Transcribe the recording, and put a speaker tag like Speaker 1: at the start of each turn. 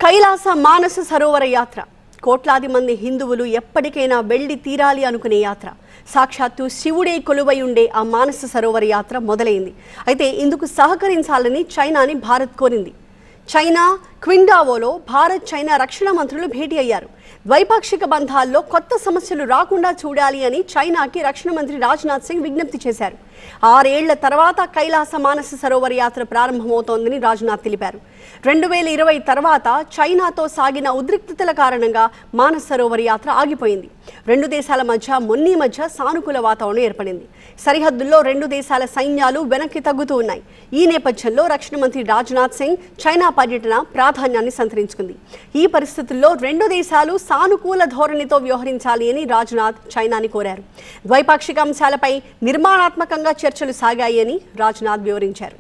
Speaker 1: కైలాస మానస సరోవర యాత్ర కోట్లాది మంది హిందువులు ఎప్పటికైనా వెళ్లి తీరాలి అనుకునే యాత్ర. సాక్షాత్తు శివుడే కొలువై ఉండే ఆ మానస సరోవర యాత్ర మొదలైంది. అయితే ఇందుకు సహకరించాలని చైనాని భారత్ కోరింది. చైనా క్విండావోలో భారత్ చైనా రక్షణ మంత్రులు భేటీ అయ్యారు. ద్వైపాక్షిక బంధాల్లో కొత్త సమస్యలు రాకుండా చూడాలి అని చైనాకి రక్షణ మంత్రి రాజ్నాథ్ సింగ్ విజ్ఞప్తి చేశారు. 6 ఏళ్ల తర్వాత కైలాస మానస సరోవర యాత్ర ప్రారంభమవుతోందని రాజ్నాథ్ తెలిపారు. 2020 తర్వాత చైనాతో సాగిన ఉద్రిక్తతల కారణంగా మానస సరోవర యాత్ర ఆగిపోయింది. 2 దేశాల మధ్య సానుకూల వాతావరణం ఏర్పడింది. సరిహద్దుల్లో 2 దేశాల సైన్యాలు వెనక్కి తగ్గుతూ ఉన్నాయి. ఈ నేపథ్యంలో రక్షణ మంత్రి రాజ్నాథ్ సింగ్ చైనా పర్యటన ప్రాధాన్యాన్ని సంతరించుకుంది. ఈ పరిస్థితుల్లో 2 దేశాలు సానుకూల ధోరణితో వ్యవహరించాలి అని రాజ్నాథ్ చైనాని కోరారు. ద్వైపాక్షిక అంశాలపై నిర్మాణాత్మకంగా చర్చలు సాగాయని రాజ్నాథ్ వివరించారు.